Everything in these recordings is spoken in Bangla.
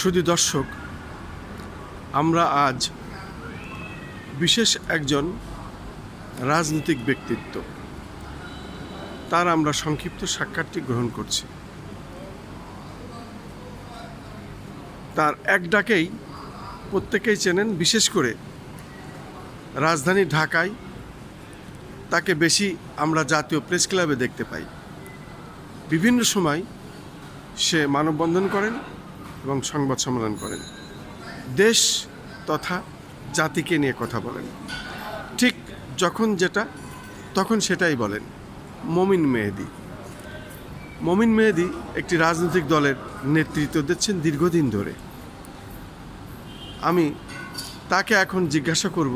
শুধু দর্শক, আমরা আজ বিশেষ একজন রাজনৈতিক ব্যক্তিত্ব তার আমরা সংক্ষিপ্ত সাক্ষাৎটি গ্রহণ করছি। তার এক ডাকেই প্রত্যেকেই চেনেন, বিশেষ করে রাজধানী ঢাকায় তাকে বেশি আমরা জাতীয় প্রেস ক্লাবে দেখতে পাই। বিভিন্ন সময় সে মানববন্ধন করেন এবং সংবাদ সম্মেলন করেন, দেশ তথা জাতিকে নিয়ে কথা বলেন। ঠিক যখন যেটা তখন সেটাই বলেন। মমিন মেহেদী একটি রাজনৈতিক দলের নেতৃত্ব দিচ্ছেন দীর্ঘদিন ধরে। আমি তাকে এখন জিজ্ঞাসা করব,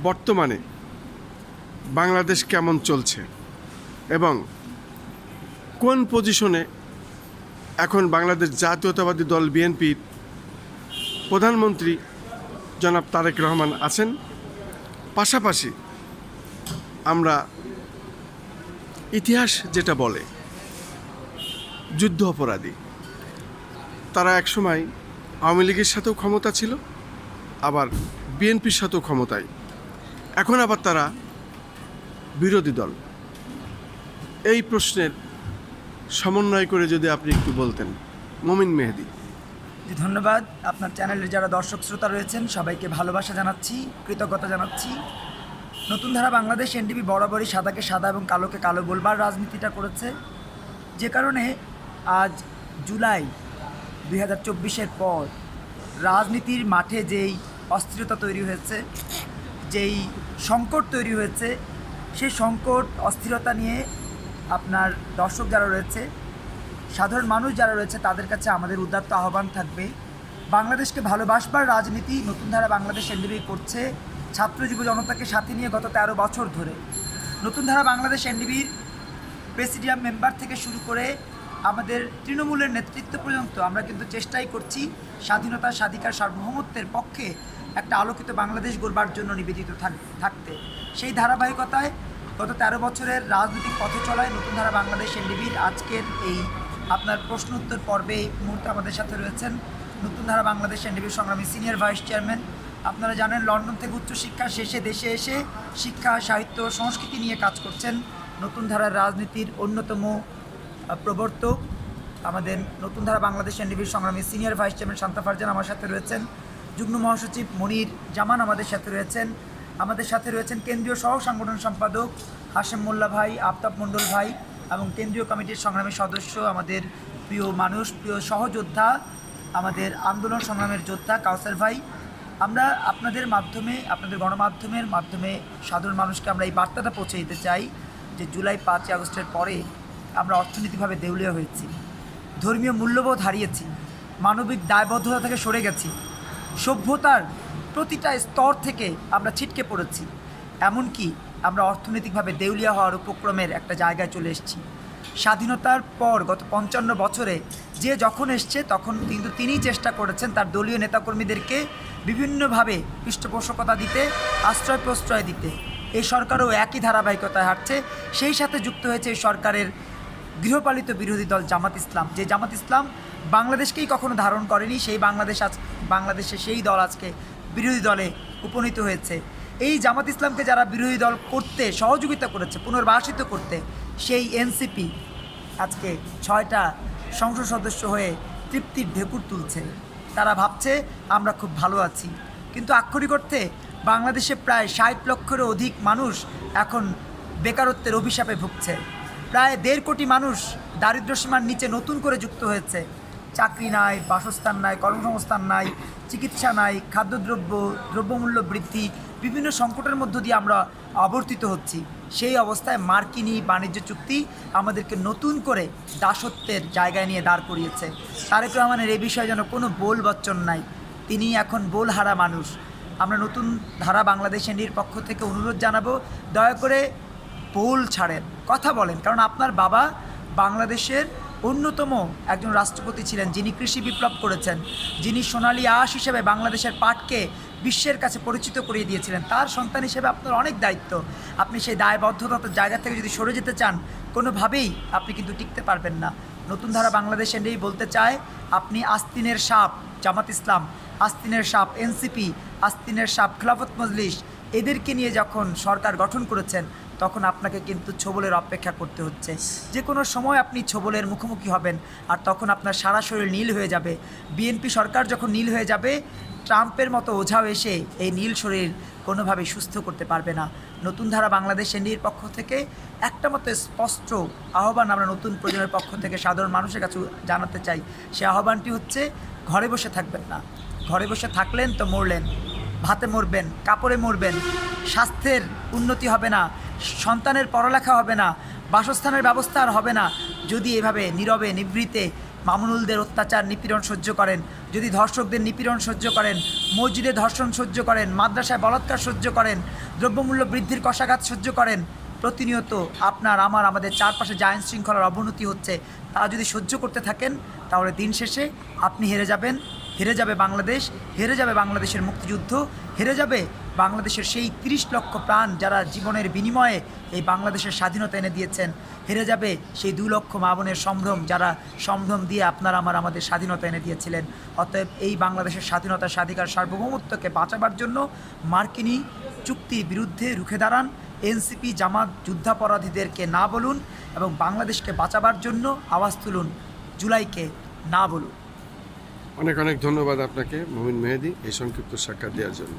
বর্তমানে বাংলাদেশ কেমন চলছে এবং কোন পজিশনে এখন বাংলাদেশ জাতীয়তাবাদী দল বিএনপির প্রধানমন্ত্রী জনাব তারেক রহমান আছেন। পাশাপাশি আমরা ইতিহাস যেটা বলে, যুদ্ধ অপরাধী তারা একসময় আওয়ামী লীগের সাথেও ক্ষমতা ছিল, আবার বিএনপির সাথেও ক্ষমতায়, এখন আবার তারা বিরোধী দল। এই প্রশ্নের সমন্বয় করে যদি আপনি একটু বলতেন। মমিন মেহেদী। ধন্যবাদ। আপনার চ্যানেলের যারা দর্শক শ্রোতা রয়েছেন সবাইকে ভালোবাসা জানাচ্ছি, কৃতজ্ঞতা জানাচ্ছি। নতুন ধারা বাংলাদেশ এনডিপি বরাবরই সাদাকে সাদা এবং কালোকে কালো বলবার রাজনীতিটা করেছে, যে কারণে আজ জুলাই 2024-এর পর রাজনীতির মাঠে যেই অস্থিরতা তৈরি হয়েছে, যেই সংকট তৈরি হয়েছে, সেই সংকট অস্থিরতা নিয়ে আপনার দর্শক যারা রয়েছে, সাধারণ মানুষ যারা রয়েছে, তাদের কাছে আমাদের উদাত্ত আহ্বান থাকবে, বাংলাদেশকে ভালোবাসবার রাজনীতি নতুন ধারা বাংলাদেশ এনডিপি করছে ছাত্র যুব জনতাকে সাথে নিয়ে গত 13 বছর ধরে। নতুন ধারা বাংলাদেশ এনডিপির প্রেসিডিয়াম মেম্বার থেকে শুরু করে আমাদের তৃণমূলের নেতৃত্ব পর্যন্ত আমরা কিন্তু চেষ্টাই করছি স্বাধীনতা, স্বাধিকার, সার্বভৌমত্বের পক্ষে একটা আলোকিত বাংলাদেশ গড়বার জন্য নিবেদিত থাকতে। সেই ধারাবাহিকতায় গত 13 বছরের রাজনৈতিক পথে চলায় নতুন ধারা বাংলাদেশ এনডিপির আজকের এই আপনার প্রশ্ন উত্তর পর্বে এই মুহূর্তে আমাদের সাথে রয়েছেন নতুন ধারা বাংলাদেশ এনডিপির সংগ্রামী সিনিয়র ভাইস চেয়ারম্যান। আপনারা জানেন, লন্ডন থেকে উচ্চশিক্ষা শেষে দেশে এসে শিক্ষা, সাহিত্য, সংস্কৃতি নিয়ে কাজ করছেন নতুন ধারার রাজনীতির অন্যতম প্রবর্তক আমাদের নতুন ধারা বাংলাদেশ এনডিপির সংগ্রামী senior vice chairman Shanta Farzan আমার সাথে রয়েছেন। যুগ্ম মহাসচিব মনির জামান আমাদের সাথে রয়েছেন। আমাদের সাথে রয়েছেন কেন্দ্রীয় সহ সাংগঠনিক সম্পাদক হাশেম মোল্লা ভাই, আফতাব মণ্ডল ভাই এবং কেন্দ্রীয় কমিটির সংগ্রামী সদস্য আমাদের প্রিয় মানুষ, প্রিয় সহযোদ্ধা, আমাদের আন্দোলন সংগ্রামের যোদ্ধা কাউসার ভাই। আমরা আপনাদের মাধ্যমে, আপনাদের গণমাধ্যমের মাধ্যমে সাধারণ মানুষকে আমরা এই বার্তাটা পৌঁছে দিতে চাই যে জুলাই 5 আগস্টের পরে আমরা অর্থনৈতিকভাবে দেউলিয়া হয়েছি, ধর্মীয় মূল্যবোধ হারিয়েছি, মানবিক দায়বদ্ধতা থেকে সরে গেছি, সভ্যতার প্রতিটা স্তর থেকে আমরা ছিটকে পড়েছি, এমনকি আমরা অর্থনৈতিকভাবে দেউলিয়া হওয়ার উপক্রমের একটা জায়গায় চলে এসেছি। স্বাধীনতার পর গত 55 বছরে যে যখন এসছে তখন কিন্তু তিনিই চেষ্টা করেছেন তার দলীয় নেতাকর্মীদেরকে বিভিন্নভাবে পৃষ্ঠপোষকতা দিতে, আশ্রয় প্রশ্রয় দিতে। এই সরকারও একই ধারাবাহিকতায় হাঁটছে। সেই সাথে যুক্ত হয়েছে এই সরকারের গৃহপালিত বিরোধী দল জামাত ইসলাম, যে জামাত ইসলাম বাংলাদেশকেই কখনো ধারণ করেনি, সেই বাংলাদেশে সেই দল আজকে বিরোধী দলে উপনীত হয়েছে। এই জামাত ইসলামকে যারা বিরোধী দল করতে সহযোগিতা করেছে, পুনর্বাসিত করতে, সেই এনসিপি আজকে 6টা সংসদ সদস্য হয়ে তৃপ্তির ঢেকুর তুলছে। তারা ভাবছে আমরা খুব ভালো আছি, কিন্তু আক্ষরিক অর্থে বাংলাদেশে প্রায় 60 লক্ষেরও অধিক মানুষ এখন বেকারত্বের অভিশাপে ভুগছে। প্রায় 1.5 কোটি মানুষ দারিদ্র্যসীমার নিচে নতুন করে যুক্ত হয়েছে। চাকরি নাই, বাসস্থান নাই, কর্মসংস্থান নাই, চিকিৎসা নাই, খাদ্যদ্রব্য, দ্রব্যমূল্য বৃদ্ধি, বিভিন্ন সংকটের মধ্য দিয়ে আমরা আবর্তিত হচ্ছি। সেই অবস্থায় মার্কিনী বাণিজ্য চুক্তি আমাদেরকে নতুন করে দাসত্বের জায়গায় নিয়ে দাঁড় করিয়েছে। তারেক রহমানের এই বিষয়ে যেন কোনো বোল বচ্চন নাই, তিনি এখন বোলহারা মানুষ। আমরা নতুন ধারা বাংলাদেশ এনডির পক্ষ থেকে অনুরোধ জানাবো, দয়া করে বোল ছাড়েন, কথা বলেন। কারণ আপনার বাবা বাংলাদেশের অন্যতম একজন রাষ্ট্রপতি ছিলেন, যিনি কৃষি বিপ্লব করেছেন, যিনি সোনালী আঁশ হিসেবে বাংলাদেশের পাটকে বিশ্বের কাছে পরিচিত করিয়ে দিয়েছিলেন। তার সন্তান হিসেবে আপনার অনেক দায়িত্ব। আপনি সেই দায়বদ্ধতার জায়গা থেকে যদি সরে যেতে চান, কোনোভাবেই আপনি কিন্তু টিকতে পারবেন না। নতুন ধারা বাংলাদেশ এনডিপি বলতে চায়, আপনি আস্তিনের সাপ জামাত ইসলাম, আস্তিনের সাপ এনসিপি, আস্তিনের সাপ খেলাফত মজলিস, এদেরকে নিয়ে যখন সরকার গঠন করেছেন তখন আপনাকে কিন্তু ছোবলের অপেক্ষা করতে হচ্ছে। যে কোনো সময় আপনি ছোবলের মুখোমুখি হবেন, আর তখন আপনার সারা শরীর নীল হয়ে যাবে। বিএনপি সরকার যখন নীল হয়ে যাবে, ট্রাম্পের মতো ওঝাও এসে এই নীল শরীর কোনোভাবেই সুস্থ করতে পারবে না। নতুন ধারা বাংলাদেশ এনডির পক্ষ থেকে একটা মতো স্পষ্ট আহ্বান আমরা নতুন প্রজন্মের পক্ষ থেকে সাধারণ মানুষের কাছে জানাতে চাই। সে আহ্বানটি হচ্ছে, ঘরে বসে থাকবেন না। ঘরে বসে থাকলেন তো মরলেন, ভাতে মরবেন, কাপড়ে মরবেন, স্বাস্থ্যের উন্নতি হবে না, সন্তানের পড়ালেখা হবে না, বাসস্থানের ব্যবস্থা আর হবে না যদি এভাবে নীরবে নিভৃতে মামুনুলদের অত্যাচার নিপীড়ন সহ্য করেন, যদি ধর্ষকদের নিপীড়ন সহ্য করেন, মসজিদে ধর্ষণ সহ্য করেন, মাদ্রাসায় বলাৎকার সহ্য করেন, দ্রব্যমূল্য বৃদ্ধির কষাঘাত সহ্য করেন। প্রতিনিয়ত আপনার আমাদের চারপাশে যে আইন শৃঙ্খলার অবনতি হচ্ছে তা যদি সহ্য করতে থাকেন, তাহলে দিন শেষে আপনি হেরে যাবেন। হেরে যাবে বাংলাদেশ, হেরে যাবে বাংলাদেশের মুক্তিযুদ্ধ, হেরে যাবে বাংলাদেশের সেই 30 লক্ষ প্রাণ যারা জীবনের বিনিময়ে এই বাংলাদেশের স্বাধীনতা এনে দিয়েছেন। হেরে যাবে সেই 2 লক্ষ মা বোনের সম্ভ্রম, যারা সম্ভ্রম দিয়ে আমাদের স্বাধীনতা এনে দিয়েছিলেন। অতএব এই বাংলাদেশের স্বাধীনতা, স্বাধিকার, সার্বভৌমত্বকে বাঁচাবার জন্য মার্কিনী চুক্তির বিরুদ্ধে রুখে দাঁড়ান। এনসিপি জামাত যুদ্ধাপরাধীদেরকে না বলুন এবং বাংলাদেশকে বাঁচাবার জন্য আওয়াজ তুলুন, জুলাইকে না বলুন। অনেক অনেক ধন্যবাদ আপনাকে মুমিন মেহেদী এই সংক্ষিপ্ত সাক্ষাৎ দেওয়ার জন্য।